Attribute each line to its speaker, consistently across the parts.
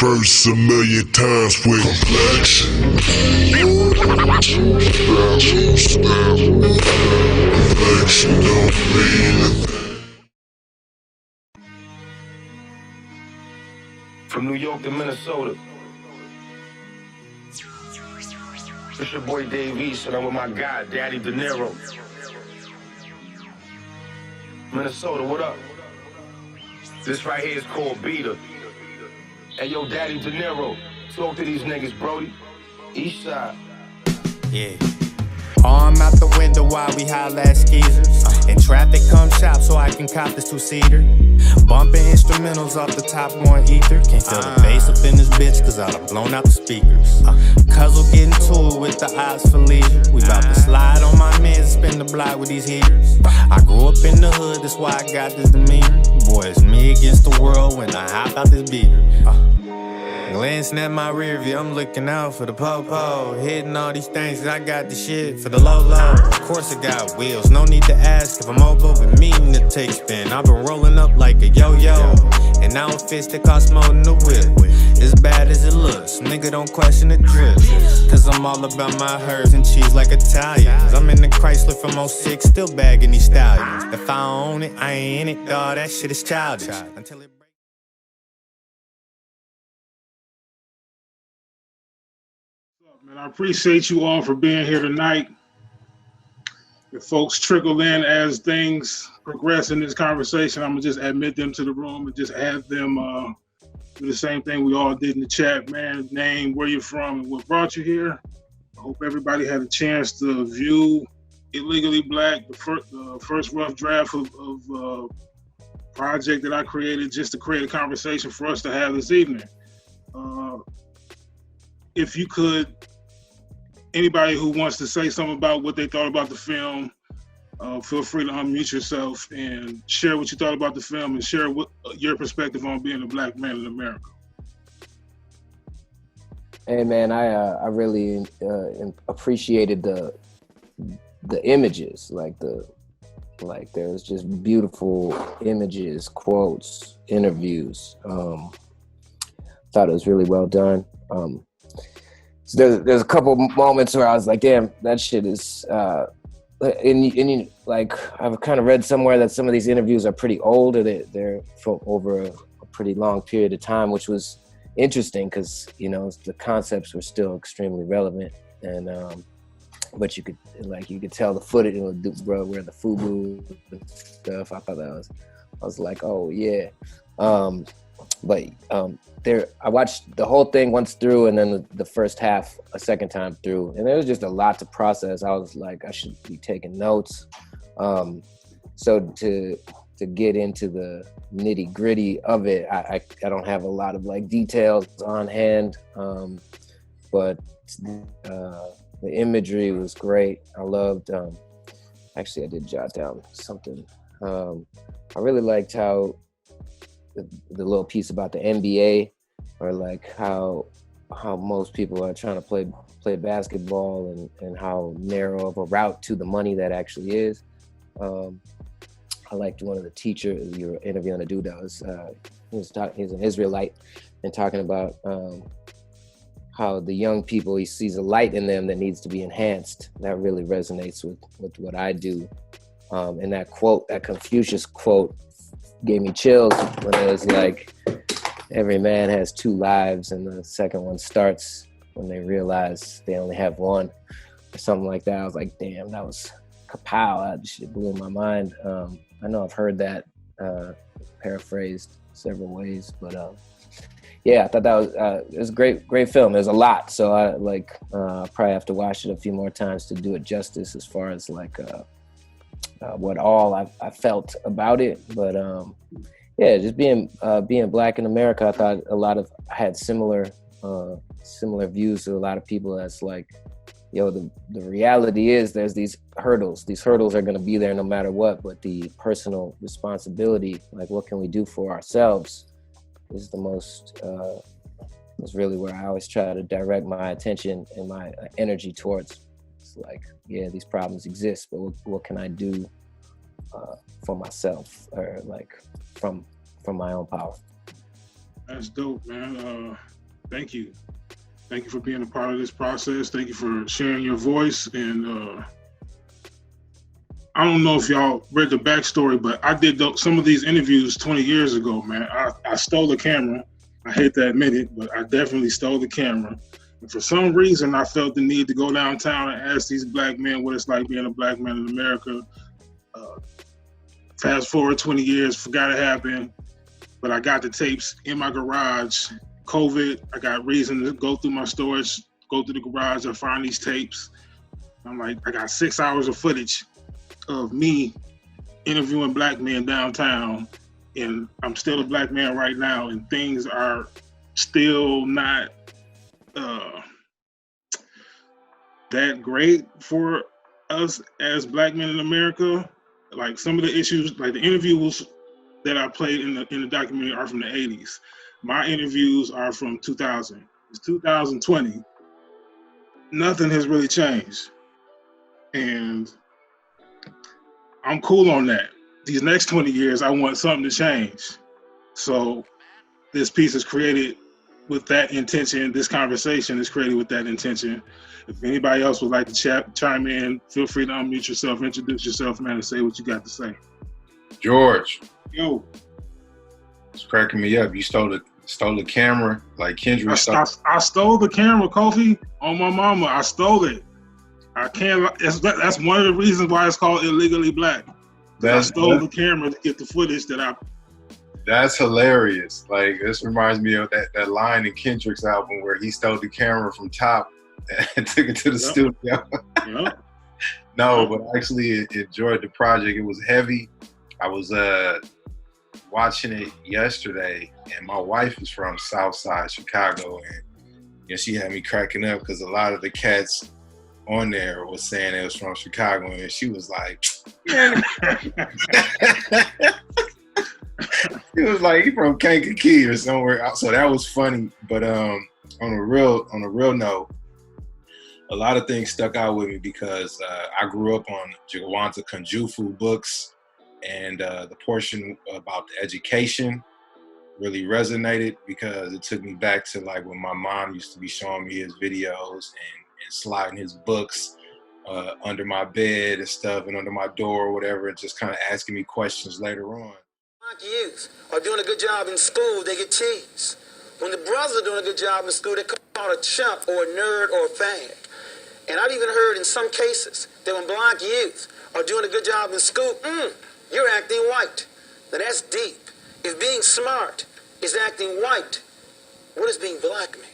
Speaker 1: first a million times with complexion. Complexion don't mean a thing.
Speaker 2: From New York to Minnesota. It's your boy Dave East, and I'm with my guy, Daddy De Niro. Minnesota, what up? This right here is called Beater. Hey, yo, Daddy De Niro, talk to these niggas, Brody. East side.
Speaker 3: Yeah. Arm out the window while we holla at skeezers. And traffic come shop so I can cop this two-seater. Bumping instrumentals off the top going ether. Can't feel the bass up in this bitch cause I done blown out the speakers. Cuzzle getting to it with the odds for leisure. We bout to slide on my mans and spin the block with these heaters. I grew up in the hood, that's why I got this demeanor. Boy, it's me against the world when I hop out this beater. Glancing at my rear view, I'm looking out for the po-po. Hitting all these things, cause I got the shit for the low-low. Of course I got wheels, no need to ask if I'm mobile, but meaning to take spin. I've been rolling up like a yo-yo, and outfits that cost more than the whip. As bad as it looks, nigga don't question the drip. Cause I'm all about my herbs and cheese like Italians. I'm in the Chrysler from '06, still bagging these stallions. If I own it, I ain't in it, dawg, that shit is childish. Until it
Speaker 4: Man, I appreciate you all for being here tonight. If folks trickle in as things progress in this conversation, I'm gonna just admit them to the room and just have them do the same thing we all did in the chat, man. Name, where you're from, and what brought you here. I hope everybody had a chance to view Illegally Black, the first rough draft of project that I created just to create a conversation for us to have this evening. If you could, anybody who wants to say something about what they thought about the film, feel free to unmute yourself and share what you thought about the film and share what your perspective on being a black man in America.
Speaker 5: Hey man, I really appreciated the images, like there's just beautiful images, quotes, interviews. Thought it was really well done. So there's a couple moments where I was like, damn, that shit is, and like, I've kind of read somewhere that some of these interviews are pretty old, or they're from over a pretty long period of time, which was interesting because, you know, the concepts were still extremely relevant. And, but you could tell the footage, you know, bro, where the FUBU and stuff. I thought I was like, oh yeah. I watched the whole thing once through, and then the first half a second time through, and there was just a lot to process. I was like, I should be taking notes. So to get into the nitty gritty of it, I don't have a lot of like details on hand, but the imagery was great. I loved. Actually, I did jot down something. I really liked how the little piece about the NBA, or like how most people are trying to play basketball, and how narrow of a route to the money that actually is. I liked one of the teachers, you were interviewing a dude that was he's an Israelite, and talking about how the young people, he sees a light in them that needs to be enhanced. That really resonates with what I do. And that quote, that Confucius quote, gave me chills when it was like, every man has two lives, and the second one starts when they realize they only have one, or something like that. I was like, damn, that was kapow. That shit blew my mind. I know I've heard that paraphrased several ways, but yeah, I thought that was it was a great film. There's a lot, so I probably have to watch it a few more times to do it justice as far as like what all I felt about it. But yeah, just being black in America, I thought I had similar views to a lot of people. That's like, yo, the reality is there's these hurdles. These hurdles are going to be there no matter what, but the personal responsibility, like what can we do for ourselves, is the most, is really where I always try to direct my attention and my energy towards. It's like, yeah, these problems exist, but what can I do for myself, or like from my own power?
Speaker 4: That's dope, man. Thank you. Thank you for being a part of this process. Thank you for sharing your voice. And I don't know if y'all read the backstory, but I did some of these interviews 20 years ago, man. I stole the camera. I hate to admit it, but I definitely stole the camera. And for some reason, I felt the need to go downtown and ask these black men what it's like being a black man in America. Fast forward 20 years, forgot it happened, but I got the tapes in my garage. COVID, I got reason to go through my storage, go through the garage, I find these tapes. I'm like, I got 6 hours of footage of me interviewing black men downtown, and I'm still a black man right now, and things are still not that great for us as black men in America. Like some of the issues, like the interviews that I played in the documentary are from the 80s. My interviews are from 2000. It's 2020. Nothing has really changed. And I'm cool on that. These next 20 years, I want something to change. So this piece is created with that intention. This conversation is created with that intention. If anybody else would like to chime in, feel free to unmute yourself, introduce yourself, man, and say what you got to say.
Speaker 6: George.
Speaker 4: Yo.
Speaker 6: It's cracking me up. You stole the camera like Kendrick.
Speaker 4: I stole the camera, Kofi, on my mama. I stole it. I can't. That's one of the reasons why it's called Illegally Black. I stole the camera to get the footage that I.
Speaker 6: That's hilarious. Like, this reminds me of that line in Kendrick's album where he stole the camera from Top and took it to the studio.
Speaker 4: Yep.
Speaker 6: No, but I actually enjoyed the project. It was heavy. I was watching it yesterday, and my wife is from Southside Chicago, and she had me cracking up because a lot of the cats on there was saying it was from Chicago, and she was like, it was like, he from Kankakee or somewhere. So that was funny. But on a real note, a lot of things stuck out with me because I grew up on Jawanta Kunjufu books, and the portion about the education really resonated because it took me back to like when my mom used to be showing me his videos and sliding his books under my bed and stuff, and under my door or whatever, and just kind of asking me questions later on.
Speaker 7: Youth are doing a good job in school, they get teased. When the brothers are doing a good job in school, they're called a chump or a nerd or a fag. And I've even heard in some cases that when black youth are doing a good job in school, you're acting white. Now that's deep. If being smart is acting white, what does being black mean?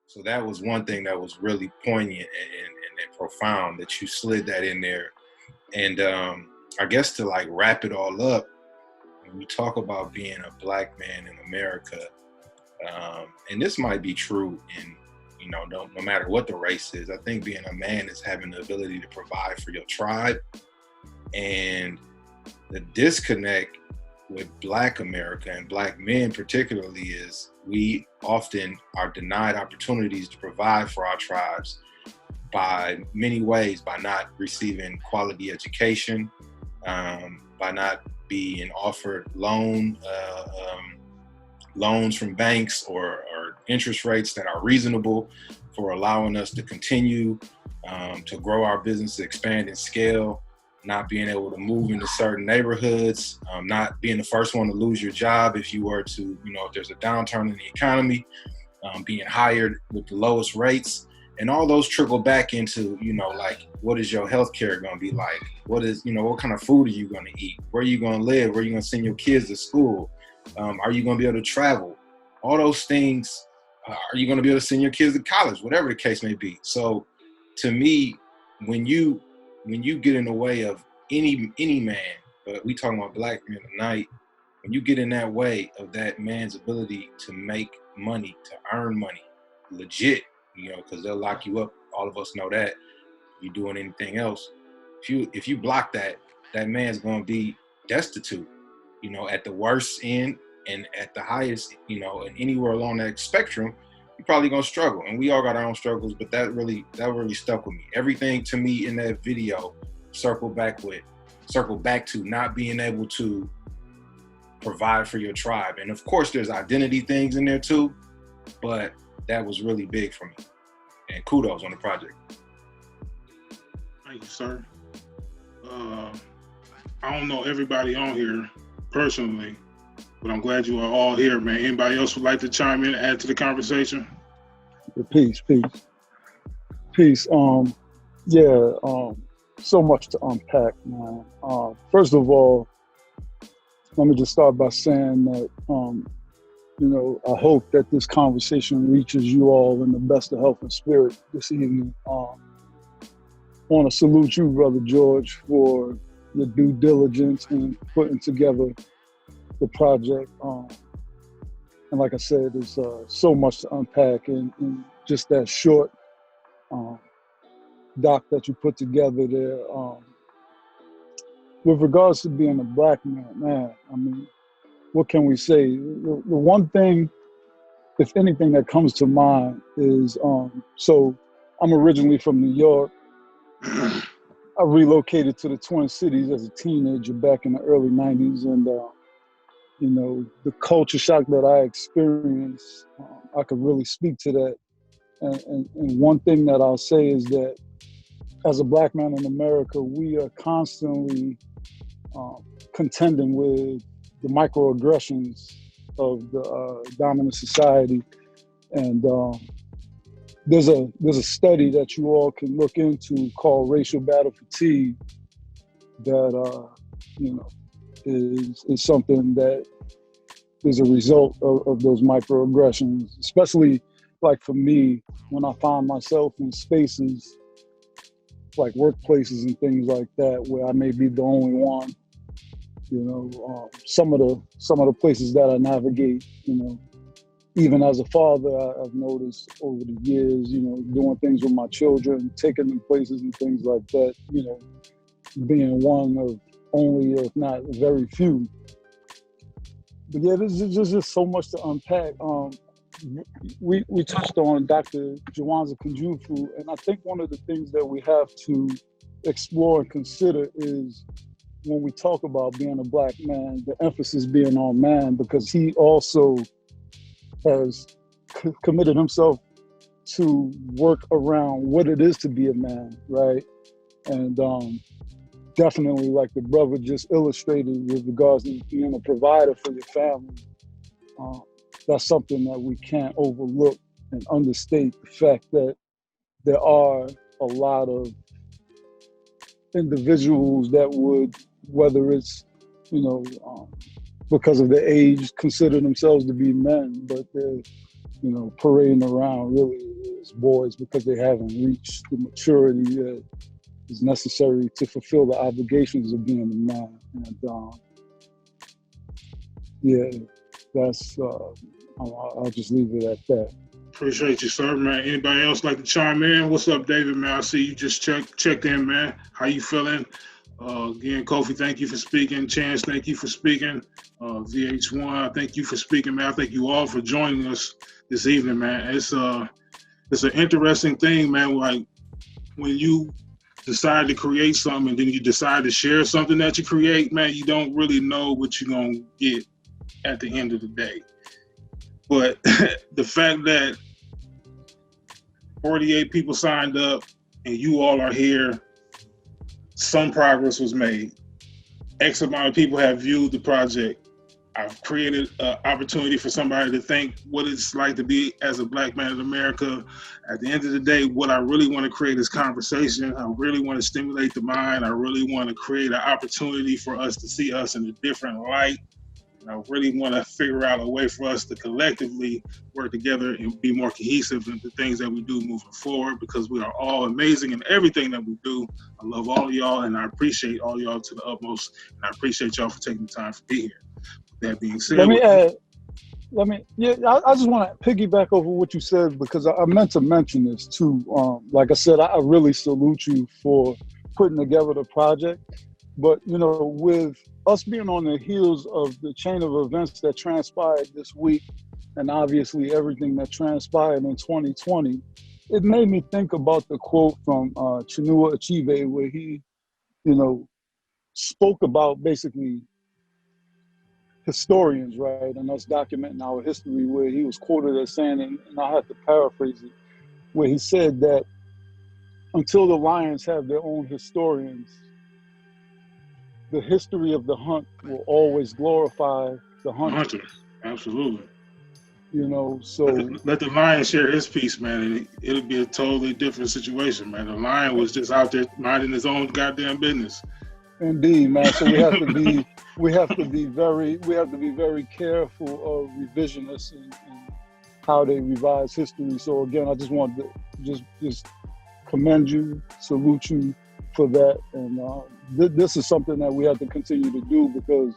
Speaker 6: So that was one thing that was really poignant and profound, that you slid that in there. And I guess to like wrap it all up, when we talk about being a black man in America, and this might be true in, no matter what the race is, I think being a man is having the ability to provide for your tribe. And the disconnect with black America and black men particularly is we often are denied opportunities to provide for our tribes by many ways, by not receiving quality education, by not being offered loans from banks or interest rates that are reasonable for allowing us to continue to grow our business, expand and scale, not being able to move into certain neighborhoods, not being the first one to lose your job if you were to, if there's a downturn in the economy, being hired with the lowest rates. And all those trickle back into, like, what is your healthcare going to be like? What kind of food are you going to eat? Where are you going to live? Where are you going to send your kids to school? Are you going to be able to travel? All those things. Are you going to be able to send your kids to college? Whatever the case may be. So to me, when you get in the way of any man, but we talking about black men tonight, when you get in that way of that man's ability to make money, to earn money, legit, because they'll lock you up. All of us know that. If you're doing anything else, if you block that man's going to be destitute, at the worst end and at the highest, and anywhere along that spectrum, you're probably going to struggle. And we all got our own struggles, but that really stuck with me. Everything to me in that video circle back to not being able to provide for your tribe. And of course, there's identity things in there too, but that was really big for me. And kudos on the project.
Speaker 4: Thank you, sir. I don't know everybody on here personally, but I'm glad you are all here, man. Anybody else would like to chime in, add to the conversation?
Speaker 8: Peace. So much to unpack, man. First of all, let me just start by saying that, I hope that this conversation reaches you all in the best of health and spirit this evening. I want to salute you, Brother George, for your due diligence in putting together the project. And like I said, there's so much to unpack in just that short doc that you put together there. With regards to being a black man, I mean, what can we say? The one thing, if anything, that comes to mind is, so I'm originally from New York. I relocated to the Twin Cities as a teenager back in the early 90s. And, the culture shock that I experienced, I could really speak to that. And one thing that I'll say is that as a black man in America, we are constantly contending with the microaggressions of the dominant society. And there's a study that you all can look into called Racial Battle Fatigue that, is something that is a result of those microaggressions, especially like for me, when I find myself in spaces like workplaces and things like that, where I may be the only one. Some of the places that I navigate, even as a father, I've noticed over the years, doing things with my children, taking them places and things like that, being one of only, if not very few. But yeah, there's just so much to unpack. We touched on Dr. Jawanza Kunjufu, and I think one of the things that we have to explore and consider is when we talk about being a black man, the emphasis being on man, because he also has committed himself to work around what it is to be a man, right? And definitely, like the brother just illustrated with regards to being a provider for your family, that's something that we can't overlook and understate the fact that there are a lot of individuals that would, whether it's, because of their age, consider themselves to be men, but they're, parading around really as boys because they haven't reached the maturity that is necessary to fulfill the obligations of being a man. And that's, I'll just leave it at that.
Speaker 4: Appreciate you, sir, man. Anybody else like to chime in? What's up, David, man? I see you just checked in, man. How you feeling? Again, Kofi, thank you for speaking. Chance, thank you for speaking. VH1, thank you for speaking, man. I thank you all for joining us this evening, man. It's an interesting thing, man. Like when you decide to create something and then you decide to share something that you create, man, you don't really know what you're gonna get at the end of the day. But the fact that 48 people signed up and you all are here, some progress was made. X amount of people have viewed the project. I've created an opportunity for somebody to think what it's like to be as a black man in America. At the end of the day, what I really want to create is conversation. I really want to stimulate the mind. I really want to create an opportunity for us to see us in a different light. I really want to figure out a way for us to collectively work together and be more cohesive in the things that we do moving forward, because we are all amazing in everything that we do. I love all of y'all, and I appreciate all y'all to the utmost, and I appreciate y'all for taking the time to be here. With that being said,
Speaker 8: I just want to piggyback over what you said, because I meant to mention this too. Like I said, I really salute you for putting together the project. But, with us being on the heels of the chain of events that transpired this week, and obviously everything that transpired in 2020, it made me think about the quote from Chinua Achebe, where he, spoke about basically historians, right, and us documenting our history, where he was quoted as saying, and I have to paraphrase it, where he said that until the lions have their own historians, the history of the hunt will always glorify the hunter.
Speaker 4: Hunter, absolutely.
Speaker 8: You know, so
Speaker 4: Let the lion share his piece, man, and it'll be a totally different situation, man. The lion was just out there minding his own goddamn business.
Speaker 8: indeed, man. So we have to be very careful of revisionists and how they revise history. So again, I just want to just commend you, salute you for that, and this is something that we have to continue to do, because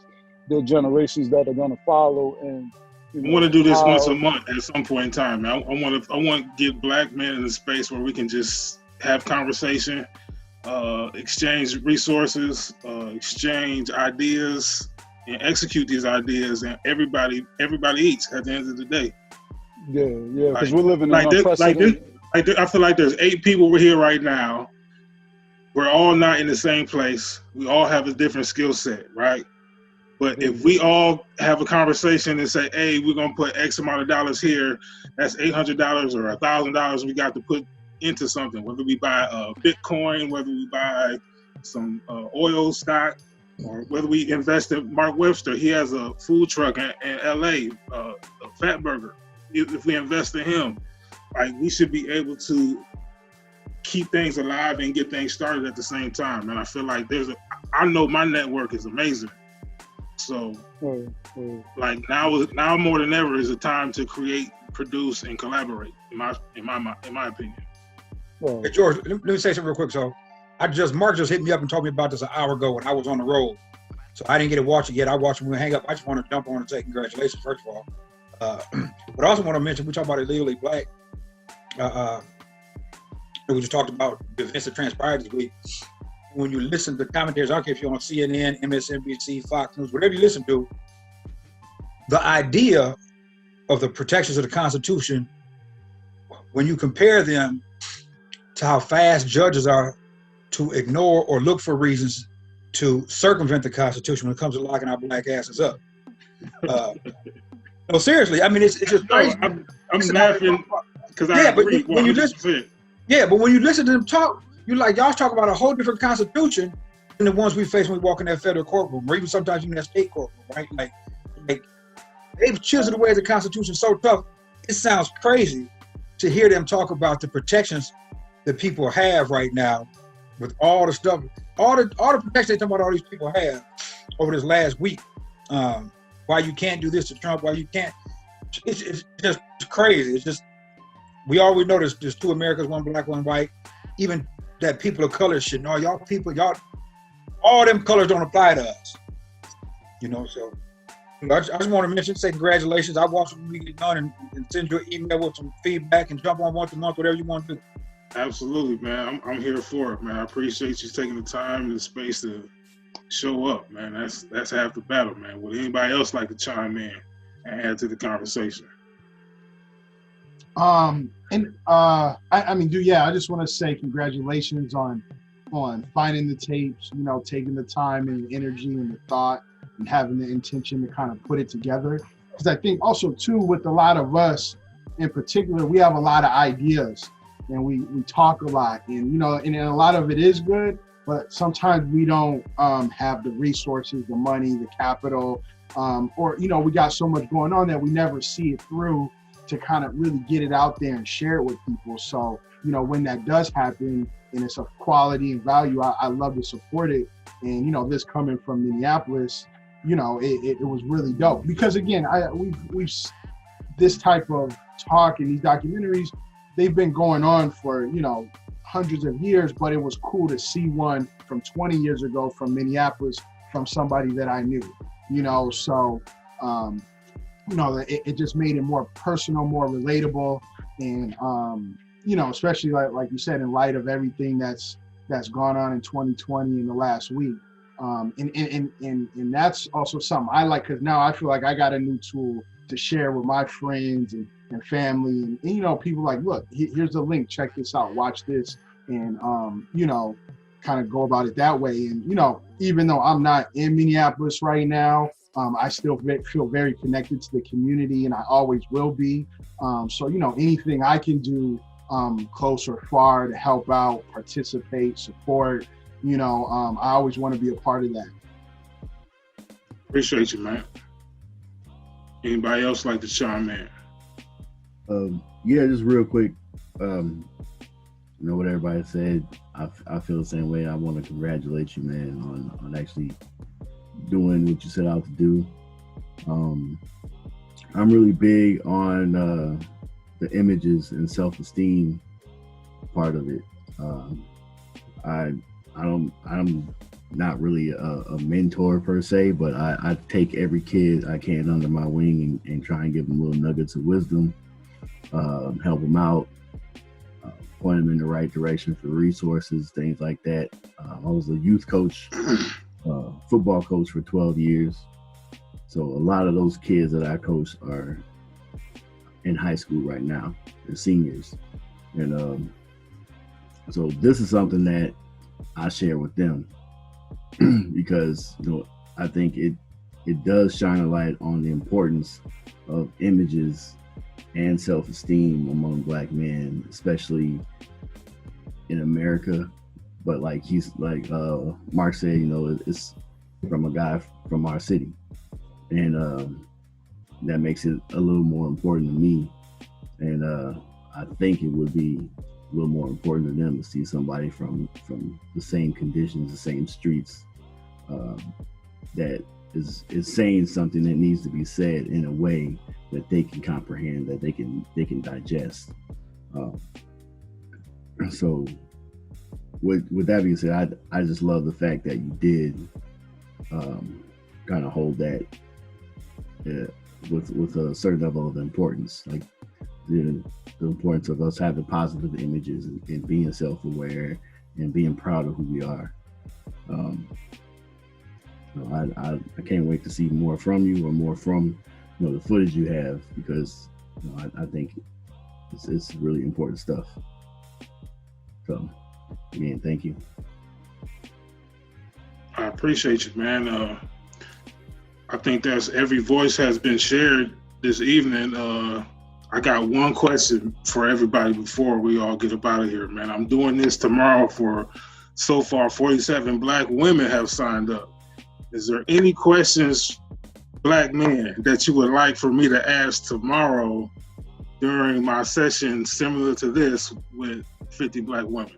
Speaker 8: there are generations that are going to follow. And
Speaker 4: I want to do this once a month at some point in time. I want to get black men in a space where we can just have conversation, exchange resources, exchange ideas, and execute these ideas, and everybody eats at the end of the day.
Speaker 8: Yeah, because we're living in unprecedented.
Speaker 4: I feel like there's 8 people over here right now. We're all not in the same place. We all have a different skill set, right? But if we all have a conversation and say, hey, we're going to put X amount of dollars here, that's $800 or $1,000 we got to put into something, whether we buy Bitcoin, whether we buy some oil stock, or whether we invest in Mark Webster. He has a food truck in LA, a Fat Burger. If we invest in him, like, we should be able to keep things alive and get things started at the same time. And I feel like I know my network is amazing. So, like, now more than ever is a time to create, produce, and collaborate. In my opinion.
Speaker 9: Hey, George, let me say something real quick. So, Mark just hit me up and told me about this an hour ago when I was on the road. So I didn't get to watch it yet. I watched it when we hang up. I just want to jump on and say congratulations, first of all. But I also want to mention, we talk about illegally black. We just talked about the events that transpired this week. When you listen to commentators, I don't care if you're on CNN, MSNBC, Fox News, whatever you listen to, the idea of the protections of the Constitution, when you compare them to how fast judges are to ignore or look for reasons to circumvent the Constitution when it comes to locking our black asses up. No, seriously, I mean, it's just crazy.
Speaker 4: I'm laughing because I agree.
Speaker 9: But when you listen, but when you listen to them talk, you're like, y'all talk about a whole different Constitution than the ones we face when we walk in that federal courtroom, or even sometimes even that state courtroom, right? Like they've chiseled away the Constitution so tough, it sounds crazy to hear them talk about the protections that people have right now with all the stuff, all the protections they talk about all these people have over this last week. Why you can't do this to Trump, why you can't. It's just crazy. It's just, we always know there's 2 Americas, 1 black, 1 white. Even that people of color should know, all them colors don't apply to us. You know, so I just want to say congratulations. I watch when we get done and send you an email with some feedback and jump on once a month, whatever you want to do.
Speaker 4: Absolutely, man. I'm here for it, man. I appreciate you taking the time and the space to show up, man. That's half the battle, man. Would anybody else like to chime in and add to the conversation?
Speaker 10: I just want to say congratulations on finding the tapes, you know, taking the time and the energy and the thought and having the intention to kind of put it together. Because I think also too, with a lot of us in particular, we have a lot of ideas and we talk a lot, and you know, and a lot of it is good, but sometimes we don't have the resources, the money, the capital, or you know, we got so much going on that we never see it through to kind of really get it out there and share it with people. So, you know, when that does happen and it's of quality and value, I love to support it. And, you know, this coming from Minneapolis, you know, it was really dope. Because again, we've this type of talk and these documentaries, they've been going on for, you know, hundreds of years, but it was cool to see one from 20 years ago from Minneapolis, from somebody that I knew, you know, so, you know, it just made it more personal, more relatable. And, you know, especially like you said, in light of everything that's gone on in 2020 in the last week. And that's also something I like, because now I feel like I got a new tool to share with my friends and family. And, you know, people like, look, here's the link, check this out, watch this. And, you know, kind of go about it that way. And, you know, even though I'm not in Minneapolis right now, I still feel very connected to the community, and I always will be. So, you know, anything I can do close or far to help out, participate, support, you know, I always want to be a part of that.
Speaker 4: Appreciate you, man. Anybody else like to chime in?
Speaker 11: Yeah, just real quick. You know what everybody said. I feel the same way. I want to congratulate you, man, on actually doing what you set out to do. I'm really big on the images and self-esteem part of it. I'm not really a mentor per se, but I take every kid I can under my wing and try and give them little nuggets of wisdom, help them out, point them in the right direction for resources, things like that. I was a youth coach, football coach for 12 years. So a lot of those kids that I coach are in high school right now. They're seniors. And so this is something that I share with them because, you know, I think it does shine a light on the importance of images and self-esteem among Black men, especially in America. But like Mark said, you know, it's from a guy from our city, and that makes it a little more important to me. And I think it would be a little more important to them to see somebody from the same conditions, the same streets, that is saying something that needs to be said in a way that they can comprehend, that they can digest. So with that being said, I just love the fact that you did kind of hold that with a certain level of importance, like the importance of us having positive images and being self-aware and being proud of who we are. I can't wait to see more from you, or more from, you know, the footage you have, because, you know, I think it's really important stuff. So again, thank you.
Speaker 4: I appreciate you, man. I think every voice has been shared this evening. I got one question for everybody before we all get up out of here, man. I'm doing this tomorrow so far 47 Black women have signed up. Is there any questions, Black men, that you would like for me to ask tomorrow during my session similar to this with 50 Black women?